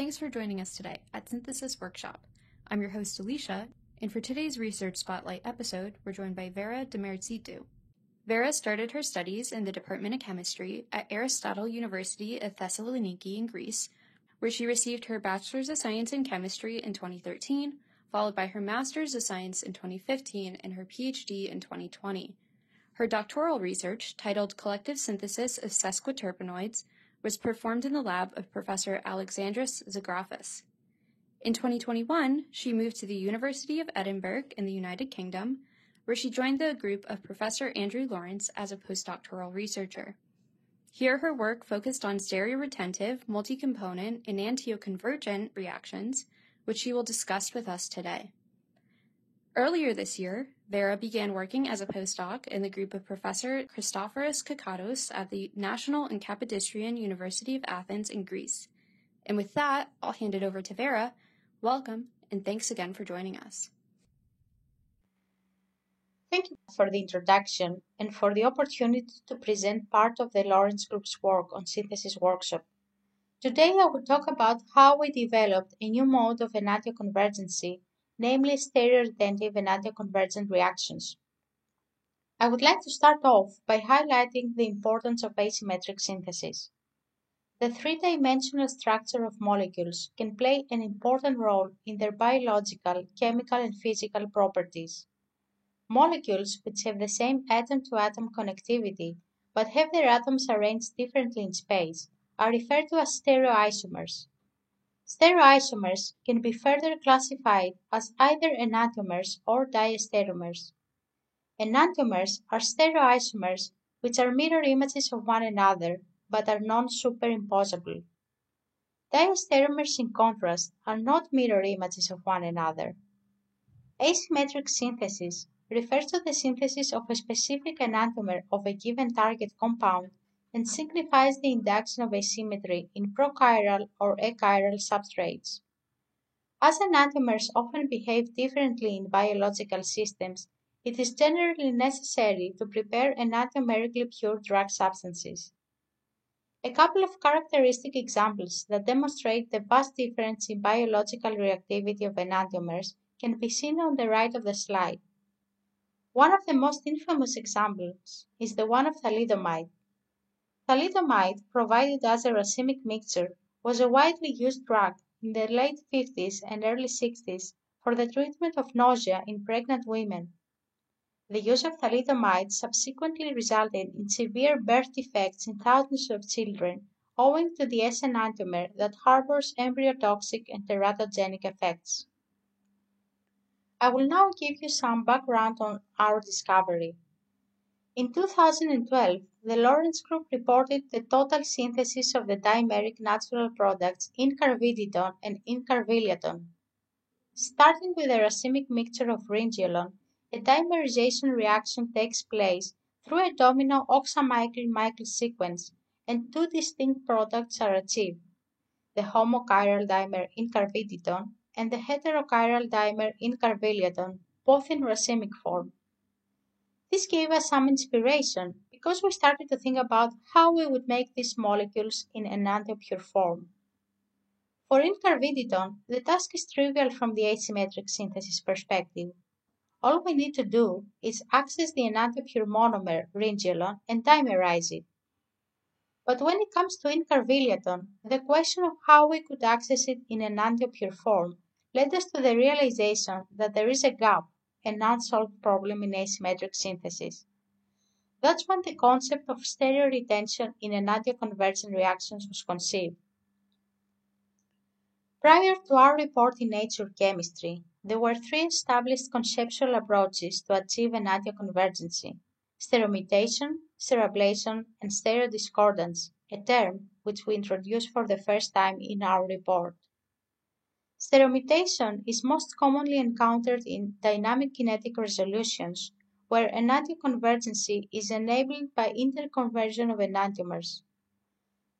Thanks for joining us today at Synthesis Workshop. I'm your host Alicia, and for today's Research Spotlight episode, we're joined by Vera Demerzitu. Vera started her studies in the Department of Chemistry at Aristotle University of Thessaloniki in Greece, where she received her Bachelor's of Science in Chemistry in 2013, followed by her Master's of Science in 2015 and her PhD in 2020. Her doctoral research, titled Collective Synthesis of Sesquiterpenoids, was performed in the lab of Professor Alexandros Zagrafis. In 2021, she moved to the University of Edinburgh in the United Kingdom, where she joined the group of Professor Andrew Lawrence as a postdoctoral researcher. Here, her work focused on stereoretentive, multi-component, enantioconvergent reactions, which she will discuss with us today. Earlier this year, Vera began working as a postdoc in the group of Professor Christoforos Kakatos at the National and Kapodistrian University of Athens in Greece. And with that, I'll hand it over to Vera. Welcome, and thanks again for joining us. Thank you for the introduction and for the opportunity to present part of the Lawrence Group's work on Synthesis Workshop. Today I will talk about how we developed a new mode of enantioconvergency, namely stereoretentive enantioconvergent reactions. I would like to start off by highlighting the importance of asymmetric synthesis. The three-dimensional structure of molecules can play an important role in their biological, chemical, and physical properties. Molecules which have the same atom-to-atom connectivity but have their atoms arranged differently in space are referred to as stereoisomers. Stereoisomers can be further classified as either enantiomers or diastereomers. Enantiomers are stereoisomers which are mirror images of one another but are non-superimposable. Diastereomers, in contrast, are not mirror images of one another. Asymmetric synthesis refers to the synthesis of a specific enantiomer of a given target compound and signifies the induction of asymmetry in prochiral or achiral substrates. As enantiomers often behave differently in biological systems, it is generally necessary to prepare enantiomerically pure drug substances. A couple of characteristic examples that demonstrate the vast difference in biological reactivity of enantiomers can be seen on the right of the slide. One of the most infamous examples is the one of thalidomide. Thalidomide, provided as a racemic mixture, was a widely used drug in the late 50s and early 60s for the treatment of nausea in pregnant women. The use of thalidomide subsequently resulted in severe birth defects in thousands of children owing to the S enantiomer that harbors embryotoxic and teratogenic effects. I will now give you some background on our discovery. In 2012, the Lawrence Group reported the total synthesis of the dimeric natural products incarvididone and incarviliatone. Starting with a racemic mixture of ringiolone, a dimerization reaction takes place through a domino oxamycyl-mycyl sequence, and two distinct products are achieved: the homochiral dimer incarvididone and the heterochiral dimer incarviliatone, both in racemic form. This gave us some inspiration because we started to think about how we would make these molecules in enantiopure form. For incarvididone, the task is trivial from the asymmetric synthesis perspective. All we need to do is access the enantiopure monomer ringiolone and dimerize it. But when it comes to incarviliatone, the question of how we could access it in enantiopure form led us to the realization that there is a gap, an unsolved problem in asymmetric synthesis. That's when the concept of stereoretention in enantioconvergent reactions was conceived. Prior to our report in Nature Chemistry, there were three established conceptual approaches to achieve enantioconvergency: stereomutation, stereoablation, and stereodiscordance, a term which we introduced for the first time in our report. Stereomutation is most commonly encountered in dynamic kinetic resolutions, where enantioconvergency is enabled by interconversion of enantiomers.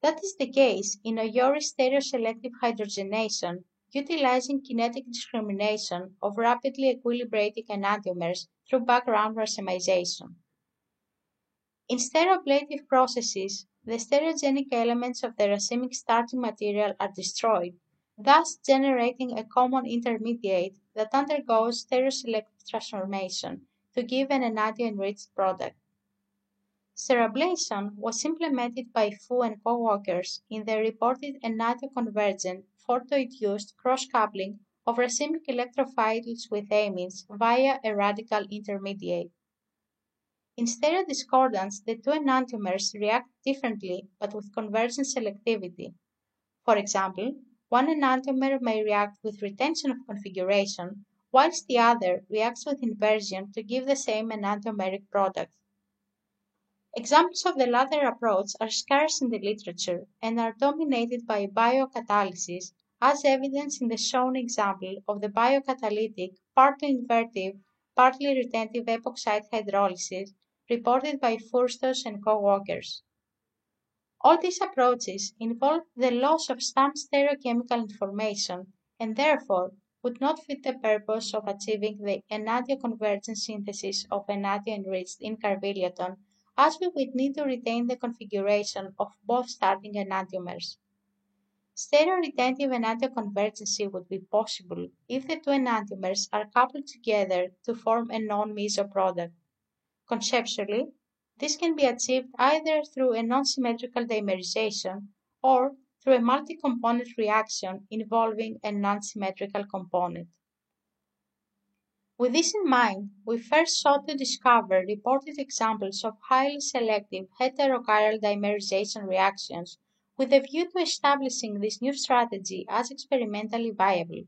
That is the case in a Yori stereoselective hydrogenation, utilizing kinetic discrimination of rapidly equilibrating enantiomers through background racemization. In stereoablative processes, the stereogenic elements of the racemic starting material are destroyed, thus generating a common intermediate that undergoes stereoselective transformation to give an enantiomer-enriched product. Stereoablation was implemented by Fu and co-workers in the reported enantioconvergent photoinduced cross-coupling of racemic electrophiles with amines via a radical intermediate. In stereodiscordance, the two enantiomers react differently but with convergent selectivity. For example, one enantiomer may react with retention of configuration, whilst the other reacts with inversion to give the same enantiomeric product. Examples of the latter approach are scarce in the literature and are dominated by biocatalysis, as evidenced in the shown example of the biocatalytic, partly invertive, partly retentive epoxide hydrolysis reported by Furstos and co-workers. All these approaches involve the loss of some stereochemical information and therefore would not fit the purpose of achieving the enantioconvergent synthesis of enantiomer-enriched incarbiliaton, as we would need to retain the configuration of both starting enantiomers. Stereoretentive enantioconvergency would be possible if the two enantiomers are coupled together to form a non-meso product. Conceptually, this can be achieved either through a non-symmetrical dimerization or through a multi-component reaction involving a non-symmetrical component. With this in mind, we first sought to discover reported examples of highly selective heterochiral dimerization reactions with a view to establishing this new strategy as experimentally viable.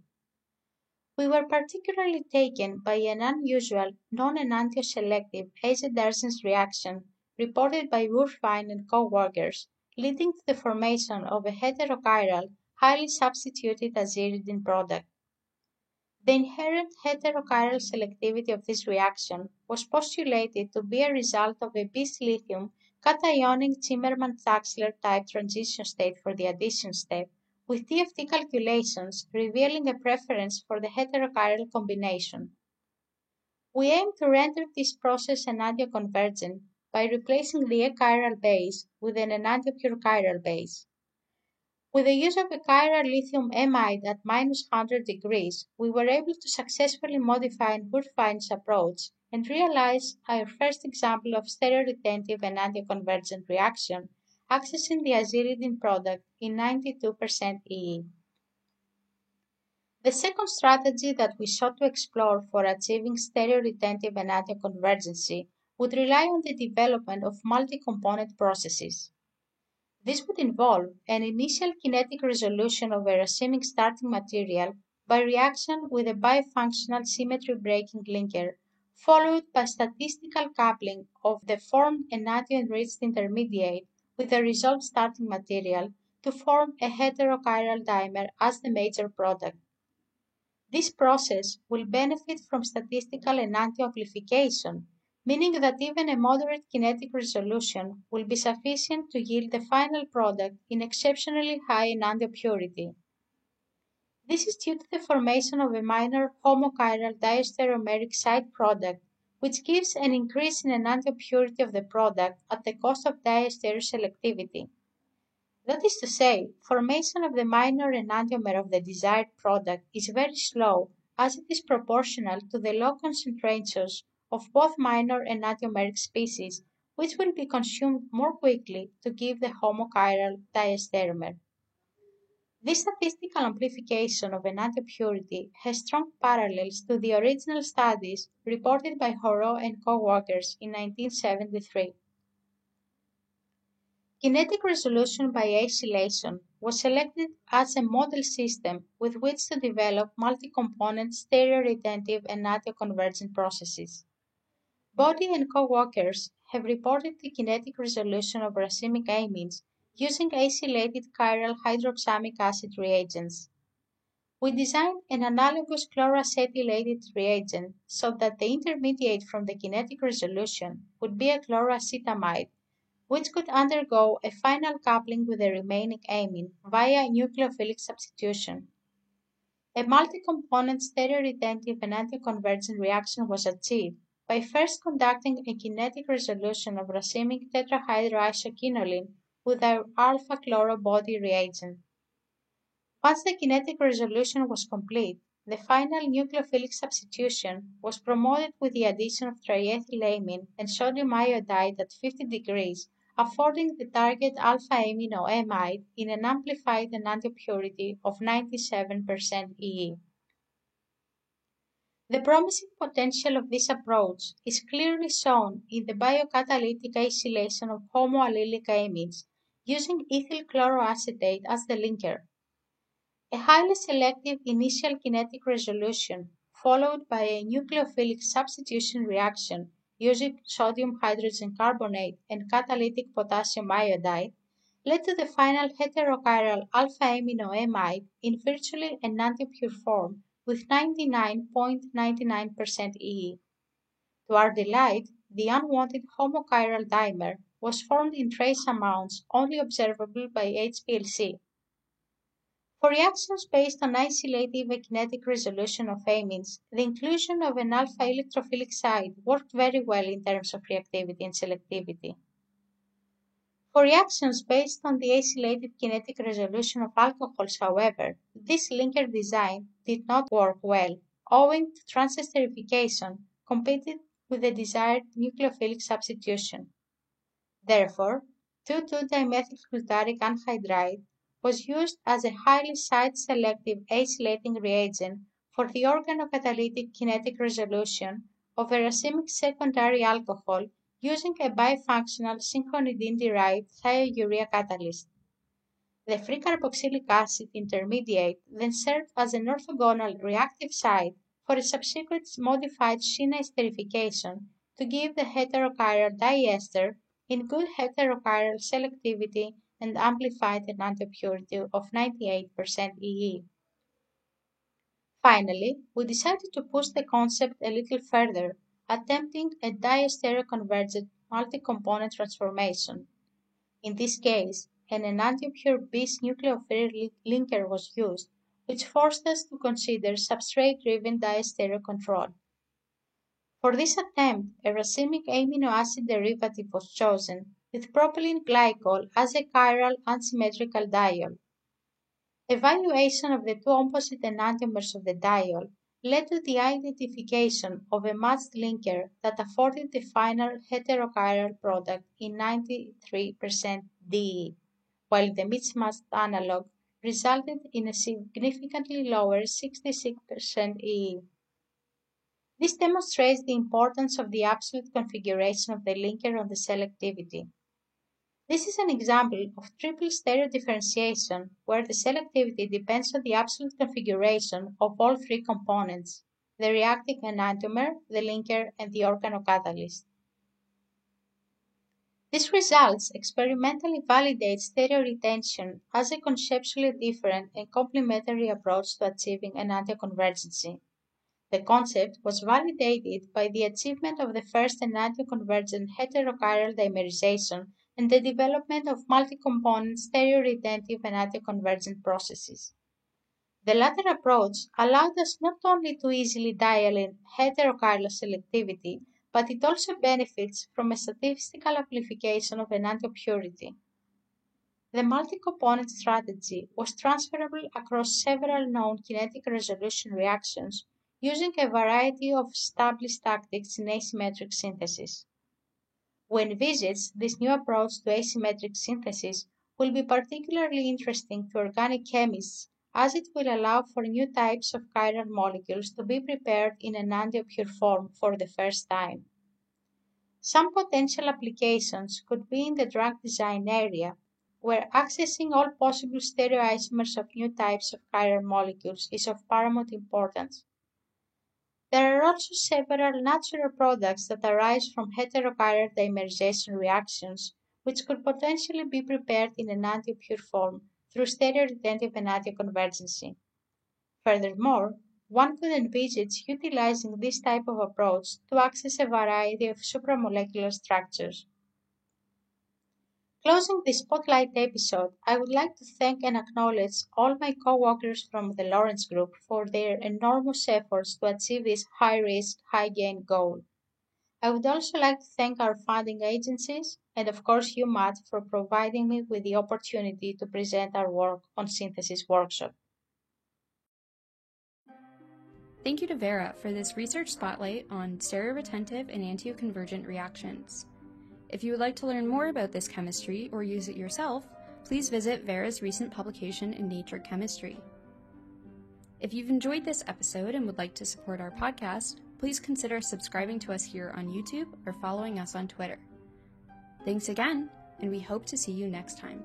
We were particularly taken by an unusual non-enantioselective acid-arsens reaction reported by Wurfwein and co-workers, leading to the formation of a heterochiral, highly substituted aziridine product. The inherent heterochiral selectivity of this reaction was postulated to be a result of a bis-lithium cationic Zimmermann-Taxler type transition state for the addition step, with TFT calculations revealing a preference for the heterochiral combination. We aim to render this process enantioconvergent by replacing the achiral base with an enantiopure chiral base. With the use of a chiral lithium amide at -100 degrees, we were able to successfully modify Wurfwein's approach and realize our first example of stereoretentive enantioconvergent reaction, accessing the aziridine product in 92% EE. The second strategy that we sought to explore for achieving stereoretentive enantioconvergency would rely on the development of multi-component processes. This would involve an initial kinetic resolution of a racemic starting material by reaction with a bifunctional symmetry-breaking linker, followed by statistical coupling of the formed enantiomer-enriched intermediate with the result starting material to form a heterochiral dimer as the major product. This process will benefit from statistical enantioamplification, meaning that even a moderate kinetic resolution will be sufficient to yield the final product in exceptionally high enantiopurity. This is due to the formation of a minor homochiral diastereomeric side product, which gives an increase in enantiopurity of the product at the cost of diastereoselectivity. That is to say, formation of the minor enantiomer of the desired product is very slow, as it is proportional to the low concentrations of both minor enantiomeric species, which will be consumed more quickly to give the homochiral diastereomer. This statistical amplification of enantiopurity has strong parallels to the original studies reported by Horeau and co-workers in 1973. Kinetic resolution by acylation was selected as a model system with which to develop multi-component stereoretentive enantioconvergent processes. Body and co-workers have reported the kinetic resolution of racemic amines using acylated chiral hydroxamic acid reagents. We designed an analogous chloroacetylated reagent so that the intermediate from the kinetic resolution would be a chloroacetamide, which could undergo a final coupling with the remaining amine via nucleophilic substitution. A multi-component stereoretentive enantioconvergent reaction was achieved by first conducting a kinetic resolution of racemic tetrahydroisoquinoline with our alpha-chloro body reagent. Once the kinetic resolution was complete, the final nucleophilic substitution was promoted with the addition of triethylamine and sodium iodide at 50 degrees, affording the target alpha-amino amide in an amplified enantiomer purity of 97% EE. The promising potential of this approach is clearly shown in the biocatalytic acylation of homoallylic amides using ethyl chloroacetate as the linker. A highly selective initial kinetic resolution followed by a nucleophilic substitution reaction using sodium hydrogen carbonate and catalytic potassium iodide led to the final heterochiral alpha-amino amide in virtually enantiopure form with 99.99% EE. To our delight, the unwanted homochiral dimer was formed in trace amounts only observable by HPLC. For reactions based on isolytic kinetic resolution of amines, the inclusion of an alpha electrophilic site worked very well in terms of reactivity and selectivity. For reactions based on the acylated kinetic resolution of alcohols, however, this linker design did not work well, owing to transesterification competed with the desired nucleophilic substitution. Therefore, 2,2-dimethylglutaric anhydride was used as a highly site-selective acylating reagent for the organocatalytic kinetic resolution of a racemic secondary alcohol using a bifunctional synchronidine-derived thiourea catalyst. The free carboxylic acid intermediate then served as an orthogonal reactive site for a subsequent modified Shina esterification to give the heterochiral diester in good heterochiral selectivity and amplified enantiopurity of 98% EE. Finally, we decided to push the concept a little further, attempting a diastereoconvergent multi-component transformation. In this case, an enantiopure bis nucleophilic linker was used, which forced us to consider substrate-driven diastereocontrol. For this attempt, a racemic amino acid derivative was chosen, with propylene glycol as a chiral unsymmetrical diol. Evaluation of the two opposite enantiomers of the diol led to the identification of a matched linker that afforded the final heterochiral product in 93% DE, while the mismatched analog resulted in a significantly lower 66% EE. This demonstrates the importance of the absolute configuration of the linker on the selectivity. This is an example of triple stereodifferentiation where the selectivity depends on the absolute configuration of all three components, the reacting enantiomer, the linker, and the organocatalyst. These results experimentally validate stereoretention as a conceptually different and complementary approach to achieving enantioconvergency. The concept was validated by the achievement of the first enantioconvergent heterochiral dimerization and the development of multi-component stereoretentive enantioconvergent processes. The latter approach allowed us not only to easily dial in heterochiral selectivity, but it also benefits from a statistical amplification of enantiopurity. The multi-component strategy was transferable across several known kinetic resolution reactions using a variety of established tactics in asymmetric synthesis. We envisage this new approach to asymmetric synthesis will be particularly interesting to organic chemists as it will allow for new types of chiral molecules to be prepared in an enantiopure form for the first time. Some potential applications could be in the drug design area, where accessing all possible stereoisomers of new types of chiral molecules is of paramount importance. There are also several natural products that arise from heterochiral dimerization reactions, which could potentially be prepared in an enantiopure form through stereoretentive enantioconvergency. Furthermore, one could envisage utilizing this type of approach to access a variety of supramolecular structures. Closing this spotlight episode, I would like to thank and acknowledge all my co-workers from the Lawrence Group for their enormous efforts to achieve this high-risk, high-gain goal. I would also like to thank our funding agencies and of course you, Matt, for providing me with the opportunity to present our work on Synthesis Workshop. Thank you to Vera for this research spotlight on stereoretentive and angioconvergent reactions. If you would like to learn more about this chemistry or use it yourself, please visit Vera's recent publication in Nature Chemistry. If you've enjoyed this episode and would like to support our podcast, please consider subscribing to us here on YouTube or following us on Twitter. Thanks again, and we hope to see you next time.